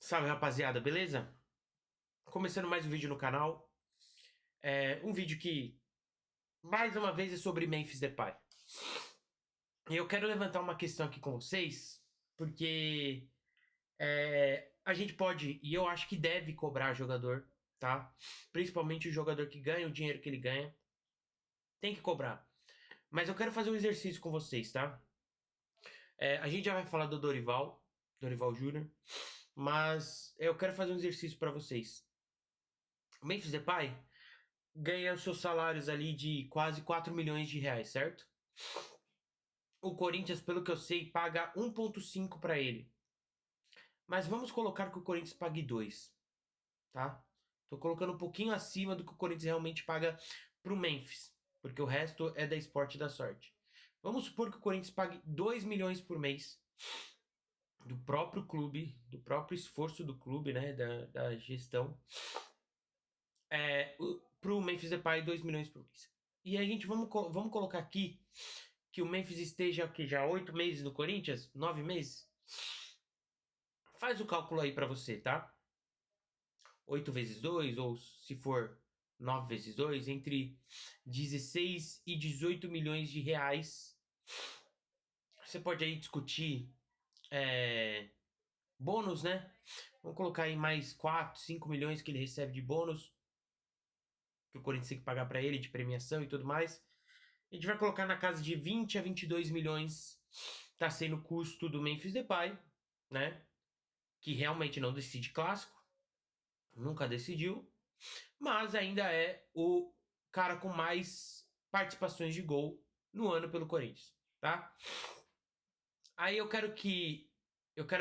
Salve, rapaziada, beleza? Começando mais um vídeo no canal. Um vídeo que, mais uma vez, é sobre Memphis Depay. E eu quero levantar uma questão aqui com vocês, porque a gente pode, e eu acho que deve cobrar jogador, tá? Principalmente o jogador que ganha o dinheiro que ele ganha. Tem que cobrar. Mas eu quero fazer um exercício com vocês, tá? A gente já vai falar do Dorival Júnior, mas eu quero fazer um exercício para vocês. O Memphis Depay ganha os seus salários ali de quase 4 milhões de reais, certo? O Corinthians, pelo que eu sei, paga 1,5 para ele. Mas vamos colocar que o Corinthians pague 2, tá? Tô colocando um pouquinho acima do que o Corinthians realmente paga pro Memphis, porque o resto é da Esporte da Sorte. Vamos supor que o Corinthians pague 2 milhões por mês do próprio clube, do próprio esforço do clube, né, da gestão, pro Memphis Depay 2 milhões por mês. E a gente vamos colocar aqui que o Memphis esteja aqui já 8 meses no Corinthians, 9 meses. Faz o cálculo aí pra você, tá? 8 vezes 2, ou se for 9 vezes 2, entre 16 e 18 milhões de reais. Você pode aí discutir bônus, né? Vamos colocar aí mais 4, 5 milhões que ele recebe de bônus, que o Corinthians tem que pagar pra ele, de premiação e tudo mais. A gente vai colocar na casa de 20 a 22 milhões, tá sendo o custo do Memphis Depay, né? Que realmente não decide clássico, nunca decidiu, mas ainda é o cara com mais participações de gol no ano pelo Corinthians, tá? Aí eu quero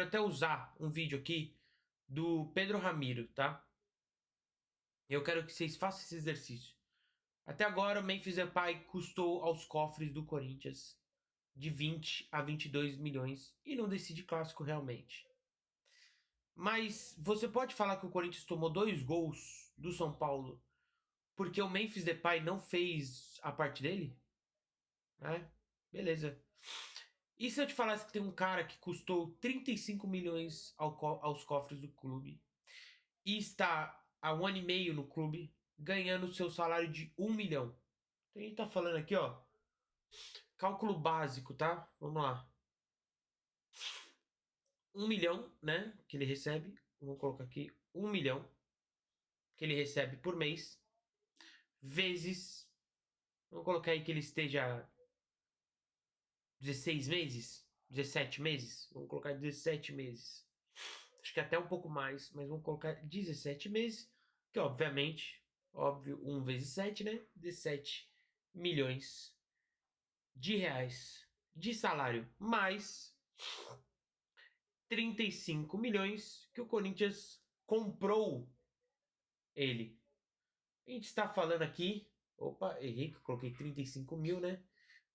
até usar um vídeo aqui do Pedro Ramiro, tá? Eu quero que vocês façam esse exercício. Até agora o Memphis Depay custou aos cofres do Corinthians de 20 a 22 milhões e não decide clássico realmente. Mas você pode falar que o Corinthians tomou 2 gols do São Paulo porque o Memphis Depay não fez a parte dele? Beleza. E se eu te falasse que tem um cara que custou 35 milhões aos cofres do clube e está há 1 ano e meio no clube ganhando seu salário de 1 milhão? Então a gente tá falando aqui, ó, cálculo básico, tá? Vamos lá. 1 milhão, né, que ele recebe. Vamos colocar aqui 1 milhão que ele recebe por mês, vezes, vamos colocar aí que ele esteja 16 meses, 17 meses, vamos colocar 17 meses. Acho que até um pouco mais, mas vamos colocar 17 meses, que obviamente, óbvio, 1 vezes 7, né? 17 milhões de reais de salário, mais 35 milhões que o Corinthians comprou ele. A gente está falando aqui. Opa, errei, que eu coloquei 35 mil, né?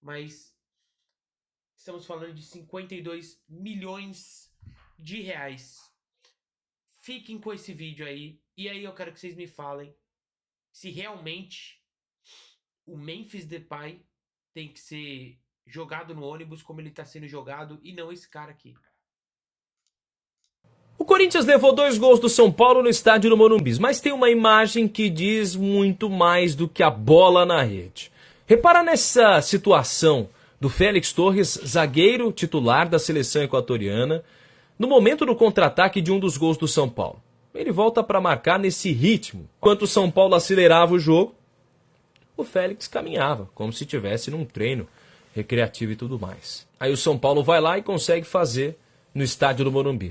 Mas estamos falando de 52 milhões de reais. Fiquem com esse vídeo aí. E aí eu quero que vocês me falem se realmente o Memphis Depay tem que ser jogado no ônibus como ele está sendo jogado e não esse cara aqui. O Corinthians levou 2 gols do São Paulo no estádio do Morumbi, mas tem uma imagem que diz muito mais do que a bola na rede. Repara nessa situação do Félix Torres, zagueiro titular da seleção equatoriana, no momento do contra-ataque de um dos gols do São Paulo. Ele volta para marcar nesse ritmo. Enquanto o São Paulo acelerava o jogo, o Félix caminhava, como se estivesse num treino recreativo e tudo mais. Aí o São Paulo vai lá e consegue fazer no estádio do Morumbi.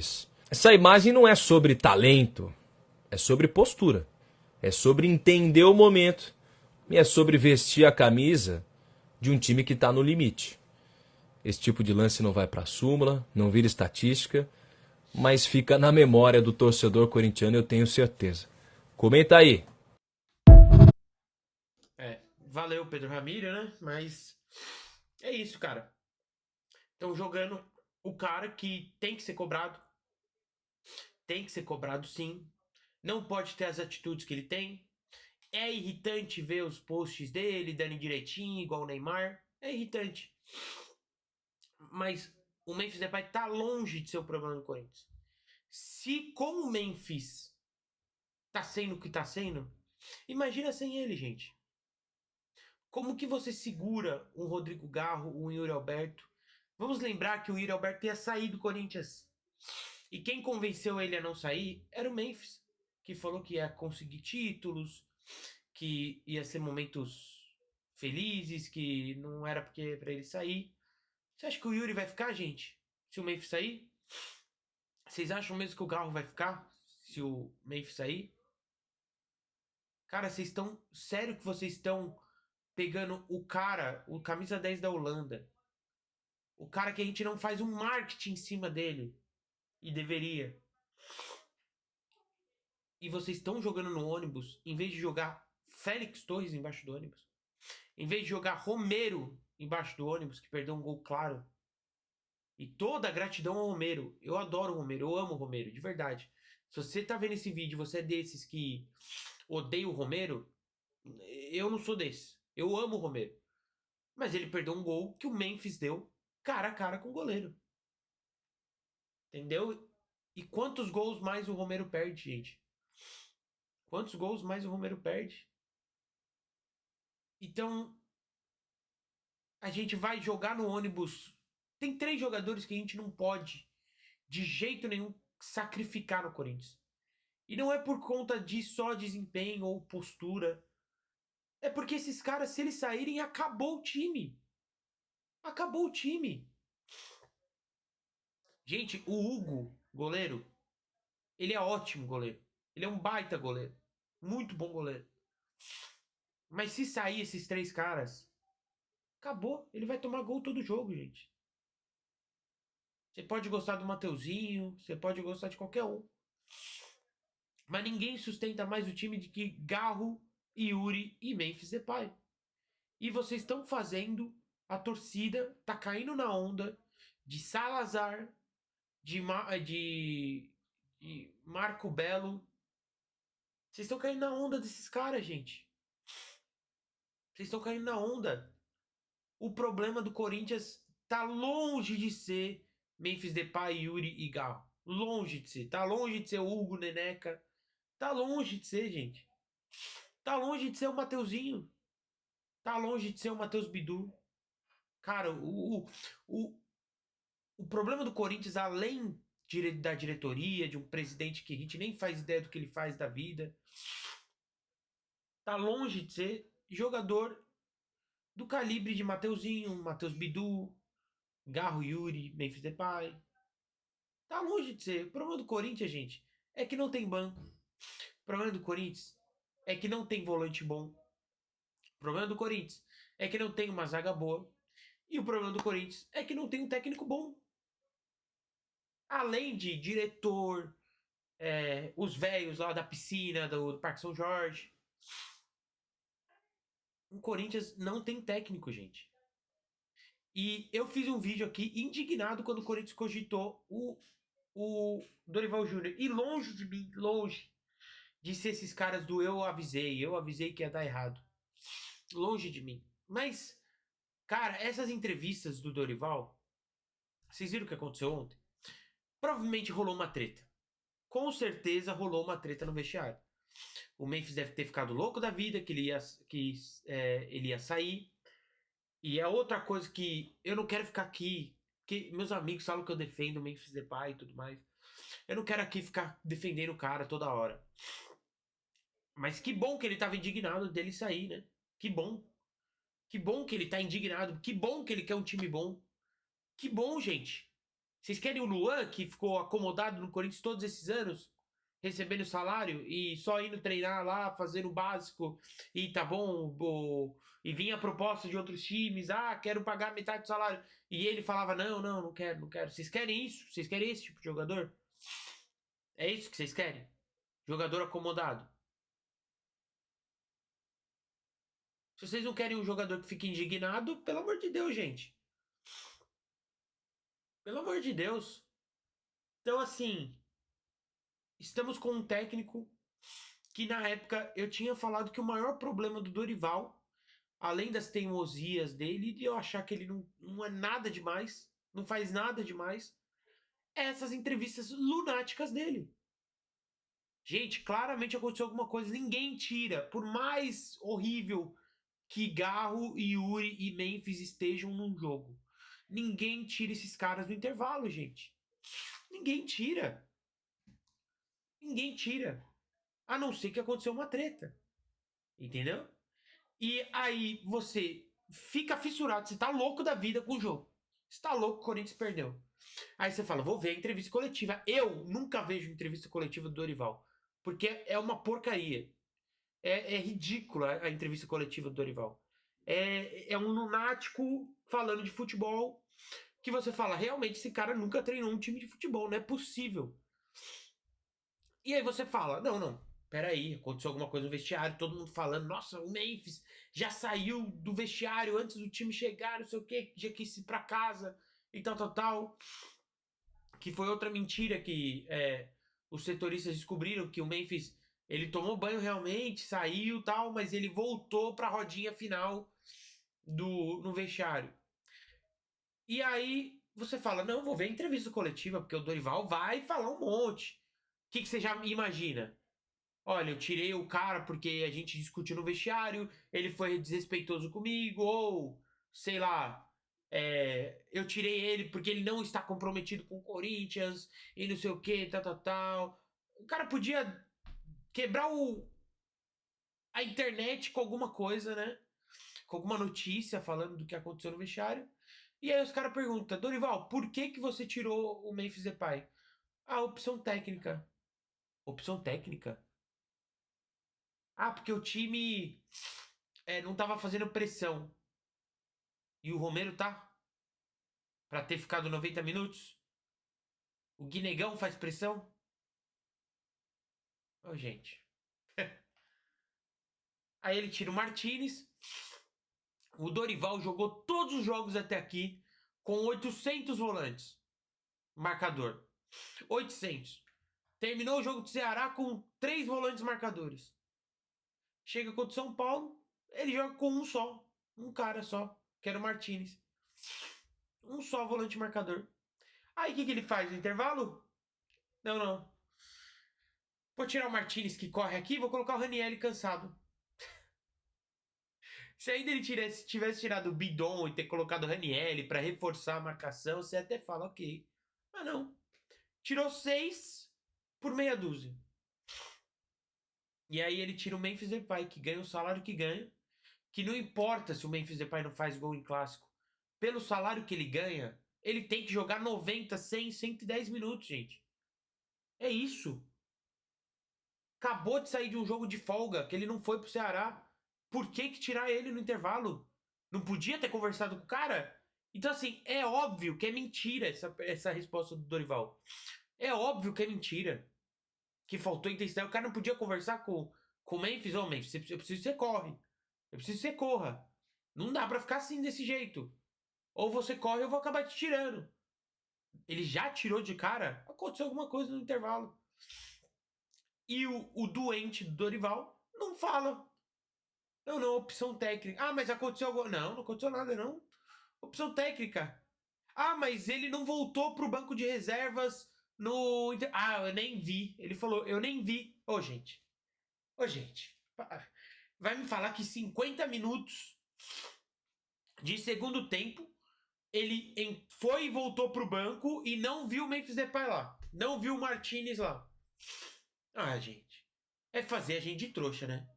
Essa imagem não é sobre talento, é sobre postura, é sobre entender o momento e é sobre vestir a camisa de um time que está no limite. Esse tipo de lance não vai para a súmula, não vira estatística, mas fica na memória do torcedor corintiano, eu tenho certeza. Comenta aí. Valeu, Pedro Ramiro, né? Mas é isso, cara. Estão jogando o cara que tem que ser cobrado. Tem que ser cobrado, sim. Não pode ter as atitudes que ele tem. É irritante ver os posts dele dando direitinho, igual o Neymar. É irritante. Mas o Memphis Depay tá longe de ser o problema do Corinthians. Se com o Memphis tá sendo o que tá sendo, imagina sem ele, gente. Como que você segura um Rodrigo Garro, um Yuri Alberto? Vamos lembrar que o Yuri Alberto ia sair do Corinthians. E quem convenceu ele a não sair era o Memphis, que falou que ia conseguir títulos, que ia ser momentos felizes, que não era porque para ele sair. Você acha que o Yuri vai ficar, gente? Se o Memphis sair? Vocês acham mesmo que o Garro vai ficar? Se o Memphis sair? Cara, vocês estão. Sério que vocês estão pegando o cara, o camisa 10 da Holanda? O cara que a gente não faz um marketing em cima dele. E deveria. E vocês estão jogando no ônibus, em vez de jogar Félix Torres embaixo do ônibus, em vez de jogar Romero embaixo do ônibus, que perdeu um gol claro. E toda a gratidão ao Romero. Eu adoro o Romero, eu amo o Romero, de verdade. Se você tá vendo esse vídeo, você é desses que odeia o Romero, eu não sou desse. Eu amo o Romero. Mas ele perdeu um gol que o Memphis deu cara a cara com o goleiro. Entendeu? E quantos gols mais o Romero perde, gente? Quantos gols mais o Romero perde? Então, a gente vai jogar no ônibus. Tem 3 jogadores que a gente não pode, de jeito nenhum, sacrificar no Corinthians. E não é por conta de só desempenho ou postura. É porque esses caras, se eles saírem, acabou o time. Acabou o time. Gente, o Hugo, goleiro, ele é ótimo goleiro. Ele é um baita goleiro. Muito bom goleiro. Mas se sair esses 3 caras, acabou. Ele vai tomar gol todo jogo, gente. Você pode gostar do Mateuzinho, você pode gostar de qualquer um. Mas ninguém sustenta mais o time de que Garro, Yuri e Memphis Depay. E vocês estão fazendo a torcida tá caindo na onda de Salazar, de Marco Belo. Vocês estão caindo na onda desses caras, gente. Vocês estão caindo na onda. O problema do Corinthians tá longe de ser Memphis Depay, Yuri e Garro. Longe de ser. Tá longe de ser o Hugo Neneca. Tá longe de ser, gente. Tá longe de ser o Mateuzinho. Tá longe de ser o Matheus Bidu. Cara, o problema do Corinthians, além da diretoria, de um presidente que a gente nem faz ideia do que ele faz da vida, tá longe de ser jogador do calibre de Mateuzinho, Matheus Bidu, Garro Yuri, Memphis Depay. Tá longe de ser. O problema do Corinthians, gente, é que não tem banco. O problema do Corinthians é que não tem volante bom. O problema do Corinthians é que não tem uma zaga boa. E o problema do Corinthians é que não tem um técnico bom. Além de diretor, os velhos lá da piscina, do Parque São Jorge. O Corinthians não tem técnico, gente. E eu fiz um vídeo aqui indignado quando o Corinthians cogitou o Dorival Júnior. E longe de mim, longe de ser esses caras do eu avisei que ia dar errado. Longe de mim. Mas, cara, essas entrevistas do Dorival, vocês viram o que aconteceu ontem? Provavelmente rolou uma treta. Com certeza rolou uma treta no vestiário. O Memphis deve ter ficado louco da vida, que ele ia sair. E é outra coisa que eu não quero ficar aqui, que meus amigos falam que eu defendo o Memphis Depay e tudo mais. Eu não quero aqui ficar defendendo o cara toda hora. Mas que bom que ele tava indignado dele sair, né? Que bom. Que bom que ele tá indignado. Que bom que ele quer um time bom. Que bom, gente. Vocês querem o Luan, que ficou acomodado no Corinthians todos esses anos, recebendo salário e só indo treinar lá, fazendo o básico e tá bom, e vinha proposta de outros times, quero pagar metade do salário. E ele falava, não quero, não quero. Vocês querem isso? Vocês querem esse tipo de jogador? É isso que vocês querem? Jogador acomodado. Se vocês não querem um jogador que fique indignado, pelo amor de Deus, gente. Pelo amor de Deus. Então, assim, estamos com um técnico que na época eu tinha falado que o maior problema do Dorival, além das teimosias dele, de eu achar que ele não é nada demais, não faz nada demais, essas entrevistas lunáticas dele. Gente, claramente aconteceu alguma coisa. Ninguém tira. Por mais horrível que Garro, Yuri e Memphis estejam num jogo, ninguém tira esses caras do intervalo, gente. Ninguém tira. Ninguém tira. A não ser que aconteceu uma treta. Entendeu? E aí você fica fissurado. Você tá louco da vida com o jogo. Você tá louco que o Corinthians perdeu. Aí você fala, vou ver a entrevista coletiva. Eu nunca vejo entrevista coletiva do Dorival. Porque é uma porcaria. É ridícula a entrevista coletiva do Dorival. É um lunático falando de futebol que você fala, realmente esse cara nunca treinou um time de futebol, não é possível. E aí você fala, não, peraí, aconteceu alguma coisa no vestiário, todo mundo falando, nossa, o Memphis já saiu do vestiário antes do time chegar, não sei o que, já quis ir pra casa e tal. Que foi outra mentira que os setoristas descobriram, que o Memphis, ele tomou banho realmente, saiu tal, mas ele voltou pra rodinha final no vestiário. E aí você fala, não, vou ver a entrevista coletiva, porque o Dorival vai falar um monte. O que você já imagina? Olha, eu tirei o cara porque a gente discutiu no vestiário, ele foi desrespeitoso comigo, ou, sei lá, eu tirei ele porque ele não está comprometido com o Corinthians, e não sei o que, tal. O cara podia quebrar a internet com alguma coisa, né? Com alguma notícia falando do que aconteceu no vestiário. E aí os caras perguntam, Dorival, por que você tirou o Memphis Depay? Ah, opção técnica. Opção técnica? Ah, porque o time não tava fazendo pressão. E o Romero tá? Pra ter ficado 90 minutos? O Guinegão faz pressão? Ô, gente. Aí ele tira o Martinez. O Dorival jogou todos os jogos até aqui com 800 volantes. Marcador. 800. Terminou o jogo do Ceará com 3 volantes marcadores. Chega contra o São Paulo, ele joga com um só. Um cara só, que era o Martinez. Um só volante marcador. Aí o que ele faz no intervalo? Não. Vou tirar o Martinez que corre aqui, vou colocar o Ranieri cansado. Se ainda ele tivesse tirado o Bidon e ter colocado o Ranieri pra reforçar a marcação, você até fala, ok. Mas não. Tirou 6 por meia dúzia. E aí ele tira o Memphis Depay, que ganha o salário que ganha. Que não importa se o Memphis Depay não faz gol em clássico. Pelo salário que ele ganha, ele tem que jogar 90, 100, 110 minutos, gente. É isso. Acabou de sair de um jogo de folga, que ele não foi pro Ceará. Por que tirar ele no intervalo? Não podia ter conversado com o cara? Então, assim, é óbvio que é mentira essa resposta do Dorival. É óbvio que é mentira. Que faltou intensidade. O cara não podia conversar com o Memphis. Ô, Memphis, eu preciso que você corre. Eu preciso que você corra. Não dá pra ficar assim desse jeito. Ou você corre ou eu vou acabar te tirando. Ele já tirou de cara? Aconteceu alguma coisa no intervalo. E o doente do Dorival não fala. Não, opção técnica. Ah, mas aconteceu algo. Não aconteceu nada, não. Opção técnica. Ah, mas ele não voltou pro banco de reservas no. Ah, eu nem vi. Ele falou, eu nem vi. Ô, gente. Vai me falar que 50 minutos de segundo tempo ele foi e voltou pro banco e não viu o Memphis Depay lá. Não viu o Martinez lá. Ah, gente. É fazer a gente de trouxa, né?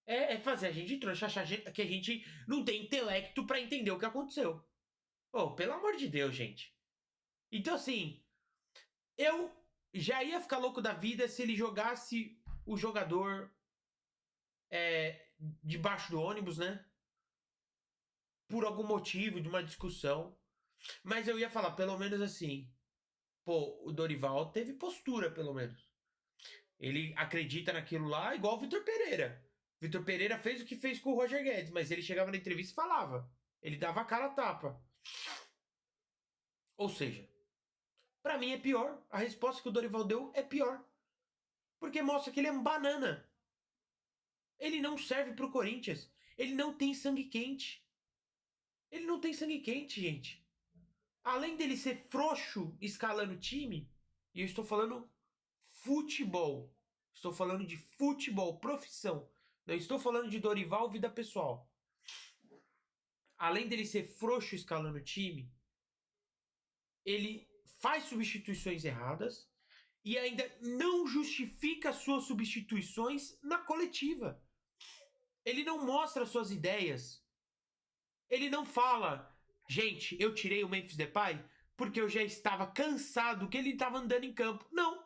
É fazer a gente de trouxa, achar que a gente não tem intelecto pra entender o que aconteceu. Oh, pelo amor de Deus, gente. Então, assim, eu já ia ficar louco da vida se ele jogasse o jogador debaixo do ônibus, né? Por algum motivo, de uma discussão. Mas eu ia falar, pelo menos assim, pô, o Dorival teve postura, pelo menos. Ele acredita naquilo lá, igual o Vitor Pereira. Vitor Pereira fez o que fez com o Roger Guedes, mas ele chegava na entrevista e falava. Ele dava a cara a tapa. Ou seja, pra mim é pior. A resposta que o Dorival deu é pior. Porque mostra que ele é um banana. Ele não serve pro Corinthians. Ele não tem sangue quente. Ele não tem sangue quente, gente. além dele ser frouxo escalando time, e eu estou falando futebol. Estou falando de futebol, profissão. Não estou falando de Dorival, vida pessoal. Além dele ser frouxo escalando time, ele faz substituições erradas e ainda não justifica suas substituições na coletiva. Ele não mostra suas ideias. Ele não fala, gente, eu tirei o Memphis Depay porque eu já estava cansado que ele estava andando em campo. Não.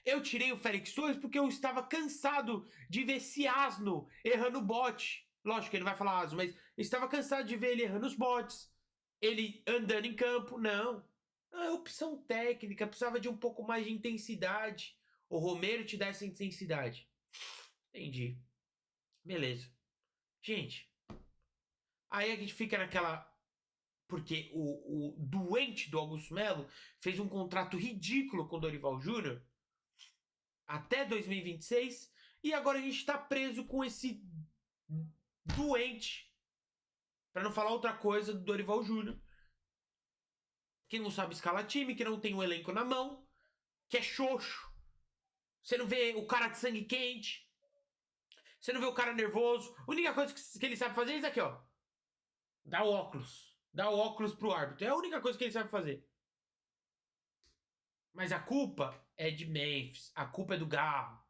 Eu tirei o Félix Torres porque eu estava cansado de ver esse asno errando bote. Lógico que ele vai falar asno, mas eu estava cansado de ver ele errando os botes. Ele andando em campo. Não. É opção técnica, precisava de um pouco mais de intensidade. O Romero te dá essa intensidade. Entendi. Beleza. Gente, aí a gente fica naquela... Porque o doente do Augusto Melo fez um contrato ridículo com o Dorival Júnior até 2026 e agora a gente está preso com esse doente, para não falar outra coisa, do Dorival Júnior, que não sabe escalar time, que não tem um elenco na mão, que é xoxo. Você não vê o cara de sangue quente, você não vê o cara nervoso. A única coisa que ele sabe fazer é isso aqui, ó. Dá o óculos. Dá o óculos pro árbitro. É a única coisa que ele sabe fazer. Mas a culpa é de Memphis. A culpa é do Garro.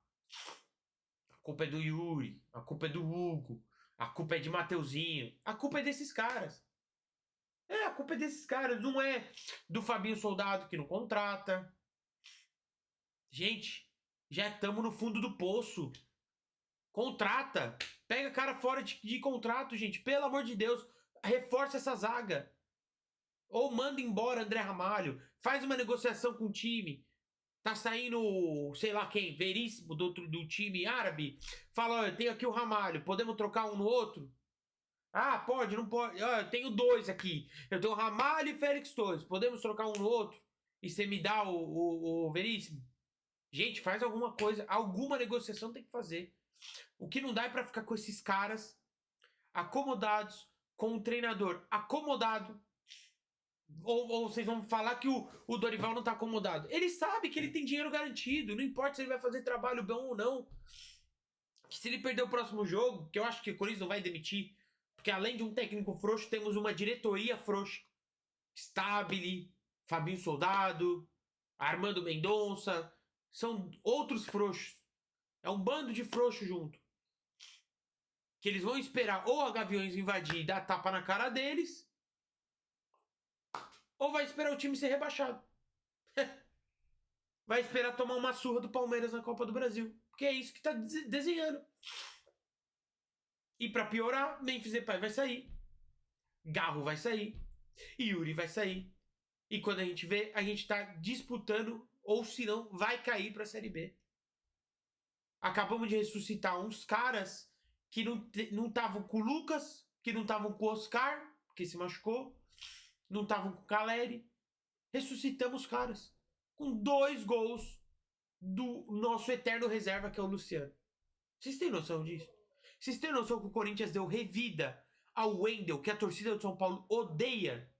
A culpa é do Yuri. A culpa é do Hugo. A culpa é de Mateuzinho. A culpa é desses caras. A culpa é desses caras. Não é do Fabinho Soldado que não contrata. Gente, já estamos no fundo do poço. Contrata. Pega cara fora de contrato, gente. Pelo amor de Deus. Reforça essa zaga. Ou manda embora André Ramalho. Faz uma negociação com o time. Tá saindo, sei lá quem, Veríssimo do time árabe. Fala, olha, eu tenho aqui o Ramalho. Podemos trocar um no outro? Ah, pode, não pode. Ah, eu tenho dois aqui. Eu tenho o Ramalho e Félix Torres. Podemos trocar um no outro? E você me dá o Veríssimo? Gente, faz alguma coisa. Alguma negociação tem que fazer. O que não dá é pra ficar com esses caras acomodados, com um treinador acomodado. Ou vocês vão falar que o Dorival não tá acomodado. Ele sabe que ele tem dinheiro garantido. Não importa se ele vai fazer trabalho bom ou não. Que se ele perder o próximo jogo, que eu acho que o Corinthians não vai demitir, porque além de um técnico frouxo, temos uma diretoria frouxa. Stabile, Fabinho Soldado, Armando Mendonça. São outros frouxos. É um bando de frouxos junto. Que eles vão esperar ou a Gaviões invadir e dar tapa na cara deles, ou vai esperar o time ser rebaixado. Vai esperar tomar uma surra do Palmeiras na Copa do Brasil. Porque é isso que tá desenhando. E pra piorar, Memphis Depay vai sair. Garro vai sair. Yuri vai sair. E quando a gente vê, a gente tá disputando, ou se não, vai cair pra Série B. Acabamos de ressuscitar uns caras que não estavam com o Lucas, que não estavam com o Oscar, que se machucou, não estavam com o Caleri. Ressuscitamos os caras. Com 2 gols do nosso eterno reserva, que é o Luciano. Vocês têm noção disso? Vocês têm noção que o Corinthians deu revida ao Wendel, que a torcida do São Paulo odeia?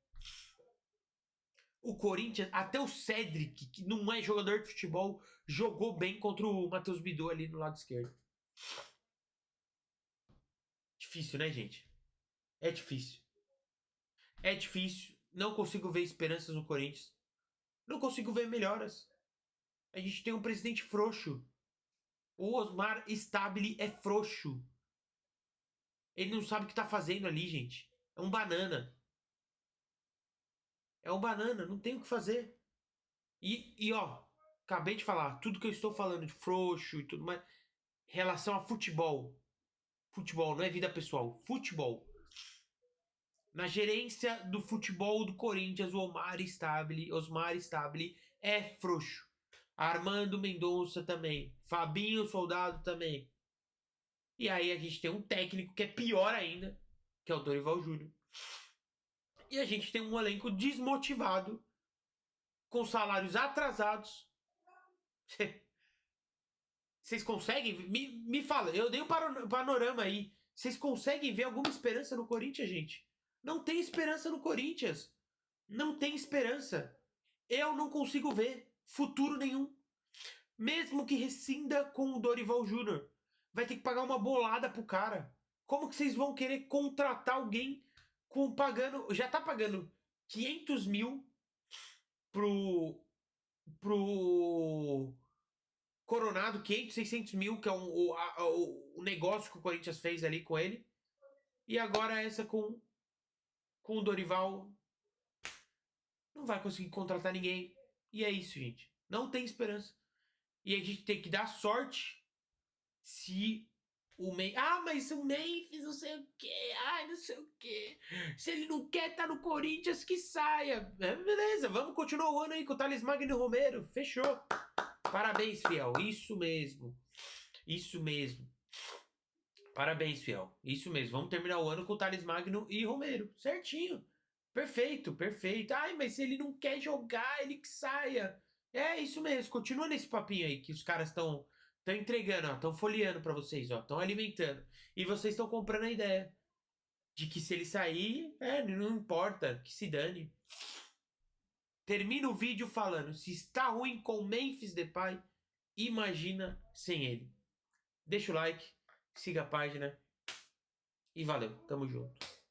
O Corinthians, até o Cedric, que não é jogador de futebol, jogou bem contra o Matheus Bidu ali no lado esquerdo. Difícil, né, gente? É difícil. É difícil. Não consigo ver esperanças no Corinthians. Não consigo ver melhoras. A gente tem um presidente frouxo. O Osmar Stabile é frouxo. Ele não sabe o que tá fazendo ali, gente. É um banana. É um banana, não tem o que fazer. E ó, acabei de falar, tudo que eu estou falando de frouxo e tudo mais, em relação a futebol. Futebol, não é vida pessoal. Futebol. Na gerência do futebol do Corinthians, o Osmar Stabile é frouxo. Armando Mendonça também. Fabinho Soldado também. E aí a gente tem um técnico que é pior ainda, que é o Dorival Júnior. E a gente tem um elenco desmotivado, com salários atrasados. Vocês conseguem? Me fala, eu dei um panorama aí. Vocês conseguem ver alguma esperança no Corinthians, gente? Não tem esperança no Corinthians. Não tem esperança. Eu não consigo ver futuro nenhum. Mesmo que rescinda com o Dorival Júnior, vai ter que pagar uma bolada pro cara. Como que vocês vão querer contratar alguém com pagando... Já tá pagando 500 mil pro Coronado, 500, 600 mil, que é o negócio que o Corinthians fez ali com ele. E agora essa com o Dorival. Não vai conseguir contratar ninguém. E é isso, gente. Não tem esperança. E a gente tem que dar sorte se o Memphis... Ah, mas o Memphis não sei o quê. Ai, não sei o quê. Se ele não quer estar no Corinthians, que saia. É, beleza, vamos continuar o ano aí com o Thales Magno e Romero. Fechou. Parabéns, fiel. Isso mesmo. Isso mesmo. Parabéns, fiel. Isso mesmo. Vamos terminar o ano com o Thales Magno e Romero. Certinho. Perfeito, perfeito. Ai, mas se ele não quer jogar, ele que saia. É isso mesmo. Continua nesse papinho aí que os caras estão entregando, ó. Estão folheando pra vocês, ó. Estão alimentando. E vocês estão comprando a ideia de que se ele sair, não importa. Que se dane. Termina o vídeo falando: se está ruim com Memphis Depay, imagina sem ele. Deixa o like, siga a página e valeu. Tamo junto.